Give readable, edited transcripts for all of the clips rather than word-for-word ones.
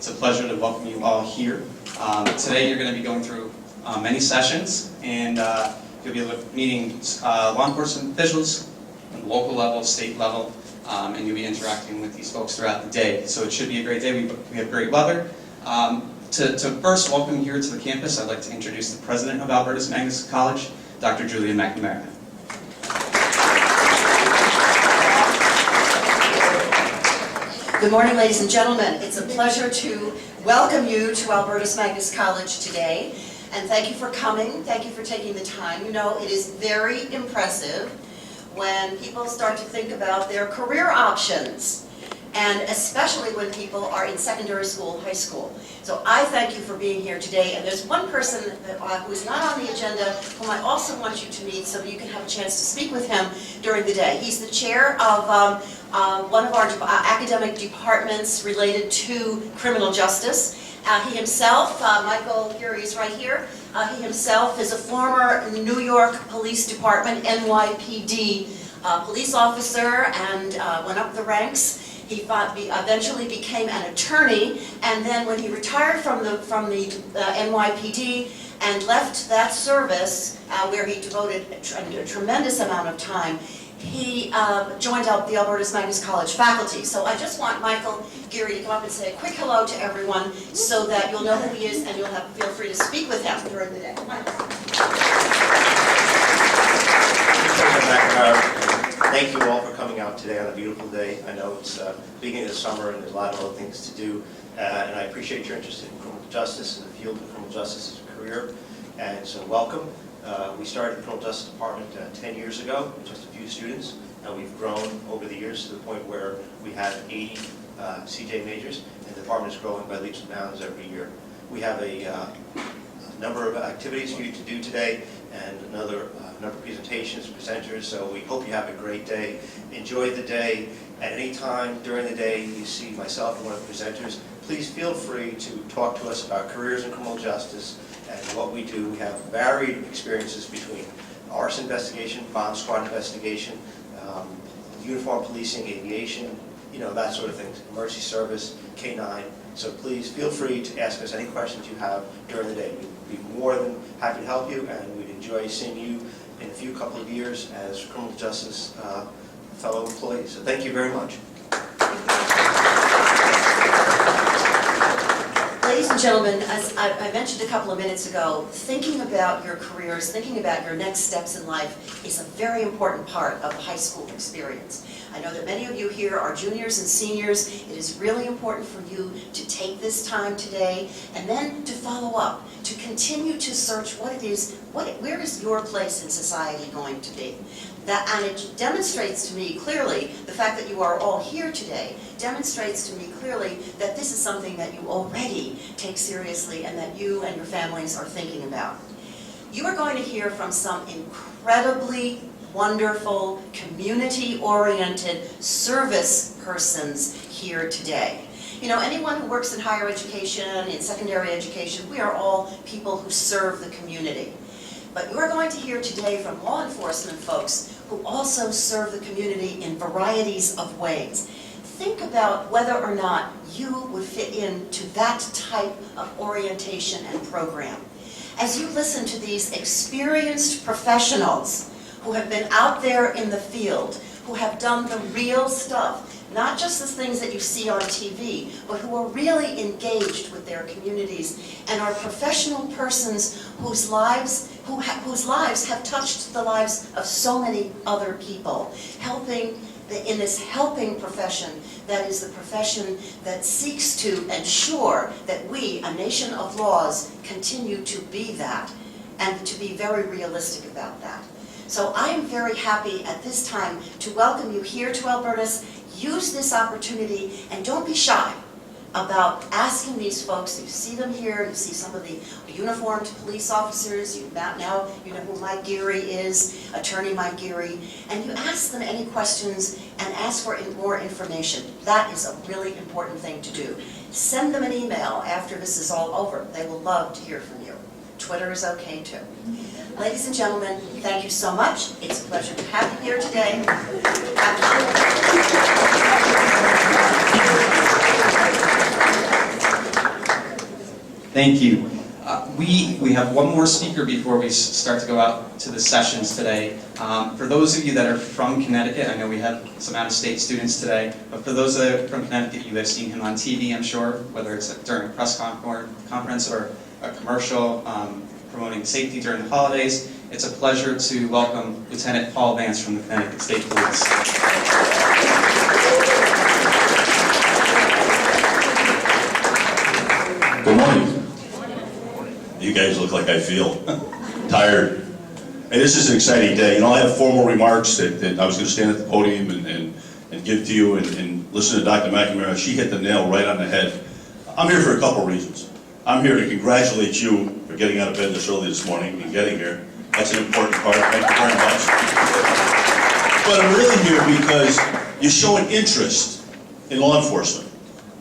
It's a pleasure to welcome you all here. Today you're going to be going through many sessions, and you'll be meeting law enforcement officials at the local level, state level, and you'll be interacting with these folks throughout the day. So it should be a great day. We have great weather. To first welcome you here to the campus, I'd like to introduce the president of Albertus Magnus College, Dr. Julia McNamara. Good morning, ladies and gentlemen. It's a pleasure to welcome you to Albertus Magnus College today. And thank you for coming. Thank you for taking the time. You know, it is very impressive when people start to think about their career options, and especially when people are in secondary school, high school. So I thank you for being here today. And there's one person who is not on the agenda whom I also want you to meet so you can have a chance to speak with him during the day. He's the chair of one of our academic departments related to criminal justice. He himself, Michael Geary is right here, he himself is a former New York Police Department, NYPD police officer, and went up the ranks. He eventually became an attorney, and then when he retired from the NYPD and left that service, where he devoted a tremendous amount of time, he joined up the Albertus Magnus College faculty. So I just want Michael Geary to come up and say a quick hello to everyone so that you'll know who he is and you'll feel free to speak with him during the day. Thank you all for coming out today on a beautiful day. I know it's beginning of the summer and there's a lot of other things to do, and I appreciate your interest in criminal justice and the field of criminal justice as a career. And so welcome. We started the Criminal Justice Department 10 years ago with just a few students, and we've grown over the years to the point where we have 80 CJ majors, and the department is growing by leaps and bounds every year. We have a number of activities for you to do today, and another number of presentations, presenters, so we hope you have a great day. Enjoy the day. At any time during the day you see myself or one of the presenters, please feel free to talk to us about careers in criminal justice and what we do. We have varied experiences between arson investigation, bomb squad investigation, uniform policing, aviation, you know, that sort of thing, emergency service, K-9. So please feel free to ask us any questions you have during the day. We'd be more than happy to help you, and we'd enjoy seeing you in a couple of years as criminal justice fellow employees. So thank you very much. Ladies and gentlemen, as I mentioned a couple of minutes ago, thinking about your careers, thinking about your next steps in life is a very important part of the high school experience. I know that many of you here are juniors and seniors. It is really important for you to take this time today and then to follow up, to continue to search what it is, where is your place in society going to be. And it demonstrates to me clearly, the fact that you are all here today, demonstrates to me clearly that this is something that you already take seriously and that you and your families are thinking about. You are going to hear from some incredibly wonderful, community-oriented service persons here today. You know, anyone who works in higher education, in secondary education, we are all people who serve the community. But you're going to hear today from law enforcement folks who also serve the community in varieties of ways. Think about whether or not you would fit into that type of orientation and program. As you listen to these experienced professionals who have been out there in the field, who have done the real stuff, not just the things that you see on TV, but who are really engaged with their communities and are professional persons whose lives have touched the lives of so many other people, helping in this helping profession that is the profession that seeks to ensure that we, a nation of laws, continue to be that and to be very realistic about that. So I am very happy at this time to welcome you here to Albertus. Use this opportunity and don't be shy about asking these folks. You see them here, you see some of the uniformed police officers, now you know who Mike Geary is, Attorney Mike Geary, and you ask them any questions and ask for more information. That is a really important thing to do. Send them an email after this is all over. They will love to hear from you. Twitter is okay too. Ladies and gentlemen, thank you so much. It's a pleasure to have you here today. Have fun. Thank you. We have one more speaker before we start to go out to the sessions today. For those of you that are from Connecticut, I know we have some out-of-state students today, but for those that are from Connecticut, you have seen him on TV, I'm sure, whether it's during a press conference or a commercial promoting safety during the holidays. It's a pleasure to welcome Lieutenant Paul Vance from the Connecticut State Police. Good morning. You guys look like I feel tired. Hey, this is an exciting day. You know, I have formal remarks that I was going to stand at the podium and give to you and listen to Dr. McNamara. She hit the nail right on the head. I'm here for a couple reasons. I'm here to congratulate you for getting out of bed this early this morning and getting here. That's an important part. Thank you very much. But I'm really here because you're showing interest in law enforcement.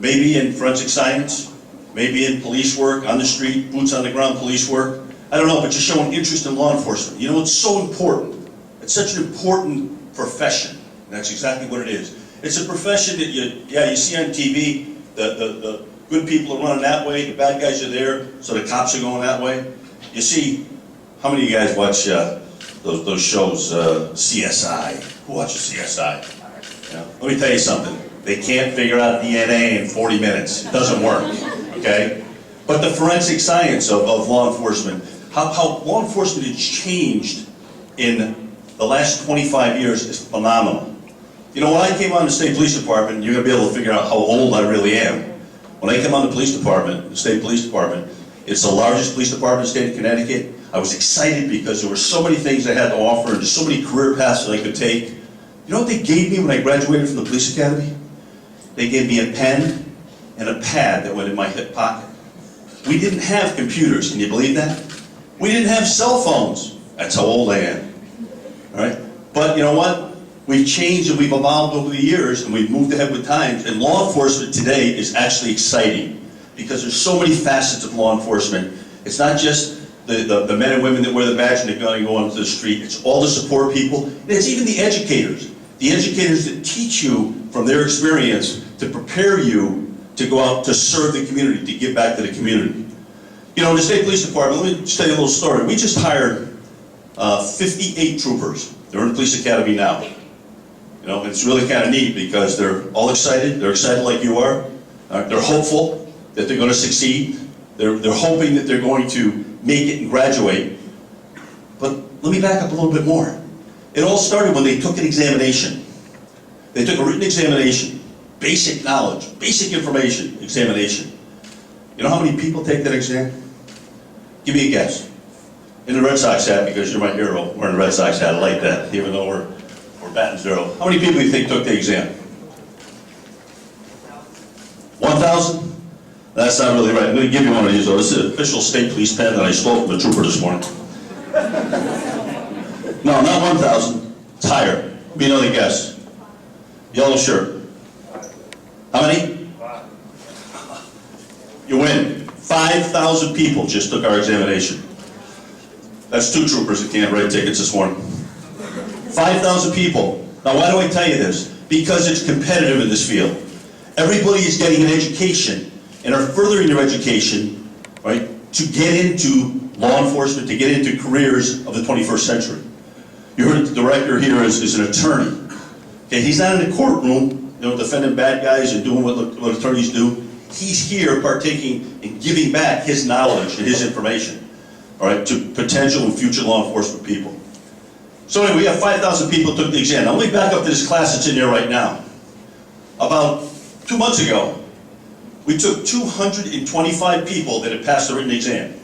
Maybe in forensic science, maybe in police work, on the street, boots on the ground police work. I don't know, but you're showing interest in law enforcement. You know, it's so important. It's such an important profession. And that's exactly what it is. It's a profession that you see on TV, the good people are running that way, the bad guys are there, so the cops are going that way. You see, how many of you guys watch those shows, CSI? Who watches CSI? You know, let me tell you something. They can't figure out DNA in 40 minutes. It doesn't work. Okay? But the forensic science of law enforcement, how law enforcement has changed in the last 25 years is phenomenal. You know, when I came on the State Police Department, you're going to be able to figure out how old I really am. When I came on the police department, the State Police Department, it's the largest police department in the state of Connecticut. I was excited because there were so many things I had to offer and just so many career paths that I could take. You know what they gave me when I graduated from the police academy? They gave me a pen and a pad that went in my hip pocket. We didn't have computers, can you believe that? We didn't have cell phones. That's how old I am. All right? But you know what? We've changed and we've evolved over the years and we've moved ahead with times. And law enforcement today is actually exciting because there's so many facets of law enforcement. It's not just the men and women that wear the badge and the gun and go onto the street. It's all the support people. And it's even the educators. The educators that teach you from their experience to prepare you to go out to serve the community, to give back to the community. You know, in the State Police Department, let me just tell you a little story. We just hired 58 troopers. They're in the police academy now. You know, it's really kind of neat because they're all excited. They're excited like you are. They're hopeful that they're going to succeed. They're hoping that they're going to make it and graduate. But let me back up a little bit more. It all started when they took an examination. They took a written examination, basic knowledge, basic information examination. You know how many people take that exam? Give me a guess. In the Red Sox hat, because you're my hero, wearing a Red Sox hat, I like that, even though we're batting zero. How many people do you think took the exam? 1,000? That's not really right. I'm going to give you one of these, though. This is an official state police pen that I stole from a trooper this morning. No, not 1,000. It's higher. Be another guess. Yellow shirt. How many? You win. 5,000 people just took our examination. That's 2 troopers that can't write tickets this morning. 5,000 people. Now, why do I tell you this? Because it's competitive in this field. Everybody is getting an education and are furthering their education, right, to get into law enforcement, to get into careers of the 21st century. You heard the director here is an attorney. Okay, he's not in the courtroom, you know, defending bad guys and doing what attorneys do. He's here partaking and giving back his knowledge and his information, all right, to potential and future law enforcement people. So anyway, we have 5,000 people took the exam. Now let me back up to this class that's in there right now. About 2 months ago, we took 225 people that had passed the written exam.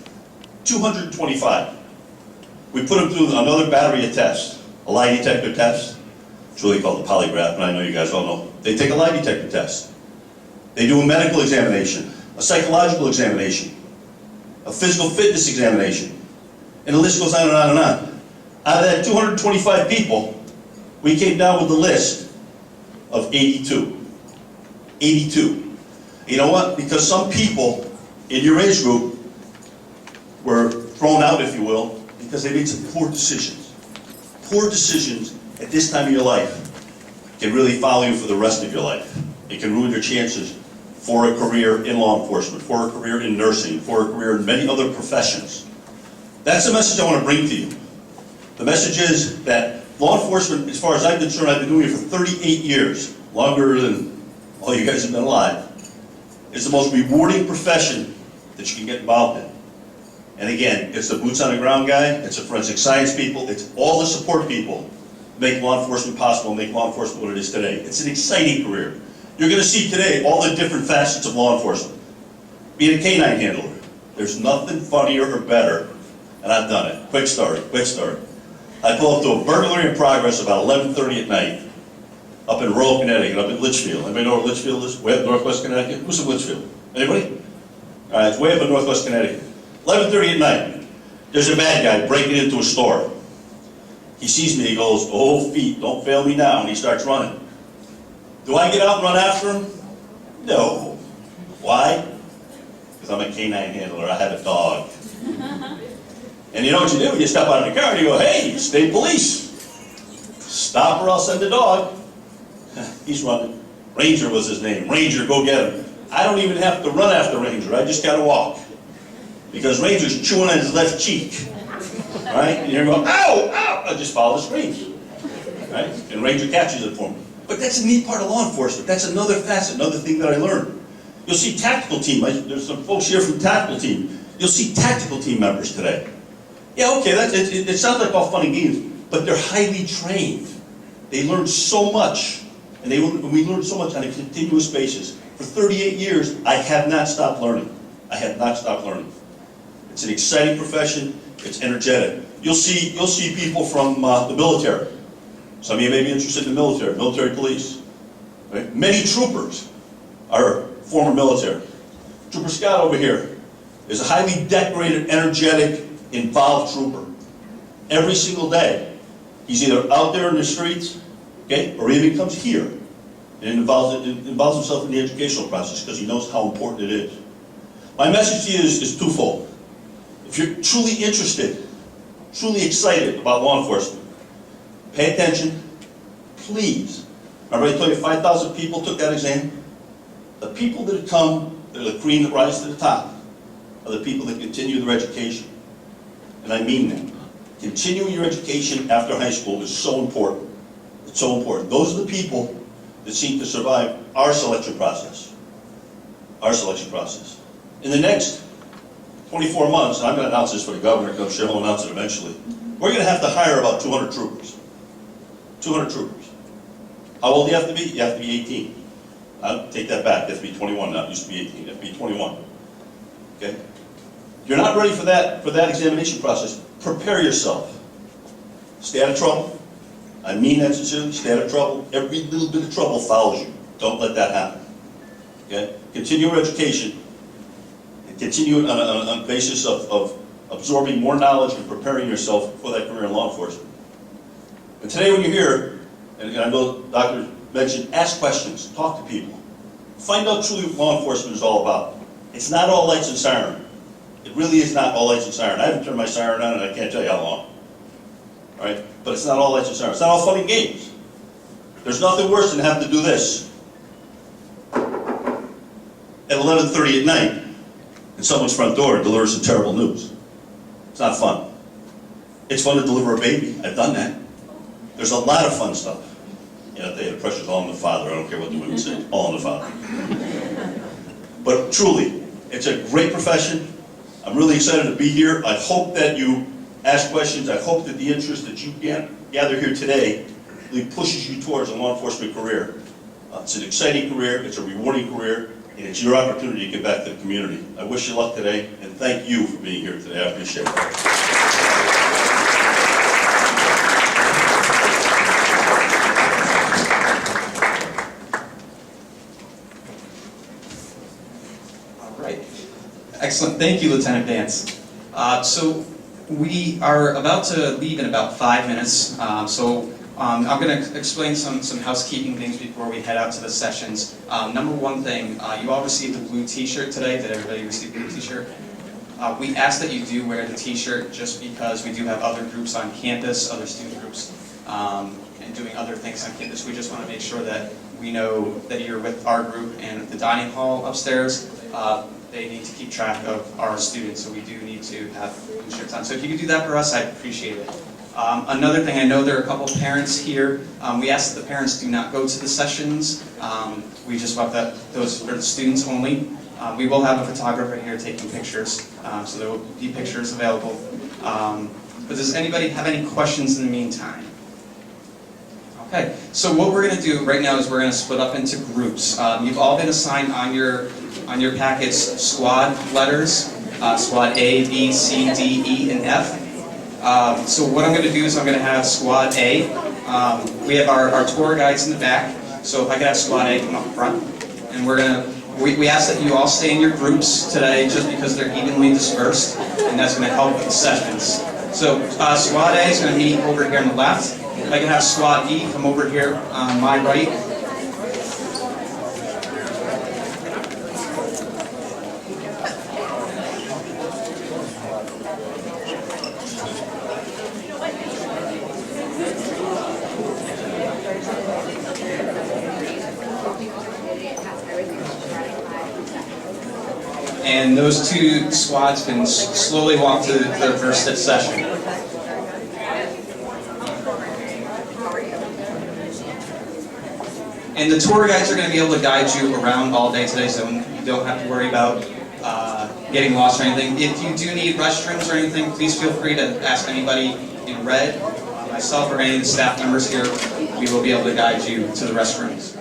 225. We put them through another battery of tests, a lie detector test. It's really called the polygraph, and I know you guys all know. They take a lie detector test. They do a medical examination, a psychological examination, a physical fitness examination, and the list goes on and on and on. Out of that 225 people, we came down with a list of 82. 82. You know what? Because some people in your age group were thrown out, if you will, because they made some poor decisions. Poor decisions at this time of your life can really follow you for the rest of your life. It can ruin your chances for a career in law enforcement, for a career in nursing, for a career in many other professions. That's the message I want to bring to you. The message is that law enforcement, as far as I'm concerned, I've been doing it for 38 years, longer than all you guys have been alive. It's the most rewarding profession that you can get involved in. And again, it's the boots on the ground guy, it's the forensic science people, it's all the support people make law enforcement possible, make law enforcement what it is today. It's an exciting career. You're going to see today all the different facets of law enforcement. Being a canine handler, there's nothing funnier or better, and I've done it. Quick story. I pull up to a burglary in progress about 11:30 at night, up in rural Connecticut, up in Litchfield. Anybody know where Litchfield is? Way up northwest Connecticut? Who's in Litchfield? Anybody? All right, it's way up in northwest Connecticut. 11:30 at night, there's a bad guy breaking into a store. He sees me, he goes, "Oh, feet, don't fail me now," and he starts running. Do I get out and run after him? No. Why? Because I'm a canine handler, I have a dog. And you know what you do? You step out of the car and you go, "Hey, state police, stop or I'll send a dog." He's running. Ranger was his name. Ranger, go get him. I don't even have to run after Ranger, I just gotta walk. Because Ranger's chewing on his left cheek. Right? And you're going, "Ow, ow!" I just follow the screams. Right? And Ranger catches it for me. But that's a neat part of law enforcement. That's another facet, another thing that I learned. You'll see tactical team. There's some folks here from tactical team. You'll see tactical team members today. Yeah, okay, it sounds like all fun and games, but they're highly trained. They learn so much, and we learn so much on a continuous basis. For 38 years, I have not stopped learning. I have not stopped learning. It's an exciting profession. It's energetic. You'll see people from the military. Some of you may be interested in the military police. Right? Many troopers are former military. Trooper Scott over here is a highly decorated, energetic, involved trooper. Every single day, he's either out there in the streets, okay, or he even comes here and involves himself in the educational process because he knows how important it is. My message to you is twofold. If you're truly interested, truly excited about law enforcement, pay attention, please. Remember I told you 5,000 people took that exam? The people that come, they're the cream that rise to the top, are the people that continue their education. And I mean that. Continuing your education after high school is so important. It's so important. Those are the people that seem to survive our selection process. Our selection process. In the next 24 months, and I'm going to announce this for the governor, because I'm sure he'll announce it eventually, we're going to have to hire about 200 troopers. 200 troopers. How old do you have to be? You have to be 18. I'll take that back. You have to be 21 now. It used to be 18. You have to be 21. Okay? If you're not ready for that examination process, prepare yourself. Stay out of trouble. I mean that sincerely. Stay out of trouble. Every little bit of trouble follows you. Don't let that happen. Okay? Continue your education. And continue it on a basis of absorbing more knowledge and preparing yourself for that career in law enforcement. And today when you're here, and I know the doctor mentioned, ask questions, talk to people. Find out truly what law enforcement is all about. It's not all lights and siren. It really is not all lights and siren. I haven't turned my siren on and I can't tell you how long. All right? But it's not all lights and siren. It's not all fun and games. There's nothing worse than having to do this at 11:30 at night in someone's front door and deliver some terrible news. It's not fun. It's fun to deliver a baby. I've done that. There's a lot of fun stuff. You know, the pressure's all on the father. I don't care what the women say. All on the father. But truly, it's a great profession. I'm really excited to be here. I hope that you ask questions. I hope that the interest that you gather here today really pushes you towards a law enforcement career. It's an exciting career. It's a rewarding career. And it's your opportunity to get back to the community. I wish you luck today, and thank you for being here today. I appreciate it. Excellent. Thank you, Lieutenant Vance. So we are about to leave in about 5 minutes. I'm going to explain some housekeeping things before we head out to the sessions. Number one thing, you all received a blue t-shirt today. Did everybody receive a blue t-shirt? We ask that you do wear the t-shirt just because we do have other groups on campus, other student groups, and doing other things on campus. We just want to make sure that we know that you're with our group and the dining hall upstairs. They need to keep track of our students, so we do need to have blue shirts on. So if you could do that for us, I'd appreciate it. Another thing, I know there are a couple parents here. We ask that the parents do not go to the sessions. We just want that those for the students only. We will have a photographer here taking pictures, so there will be pictures available. But does anybody have any questions in the meantime? Okay, so what we're going to do right now is we're going to split up into groups. You've all been assigned on your packets squad letters, squad A, B, C, D, E, and F. So what I'm going to do is I'm going to have squad A. We have our tour guides in the back, so if I could have squad A come up front. And we ask that you all stay in your groups today just because they're evenly dispersed, and that's going to help with the sessions. So squad A is going to meet over here on the left. If I can have squad E come over here on my right. And those two squads can slowly walk to their first session. And the tour guides are going to be able to guide you around all day today, so you don't have to worry about getting lost or anything. If you do need restrooms or anything, please feel free to ask anybody in red, myself or any of the staff members here. We will be able to guide you to the restrooms.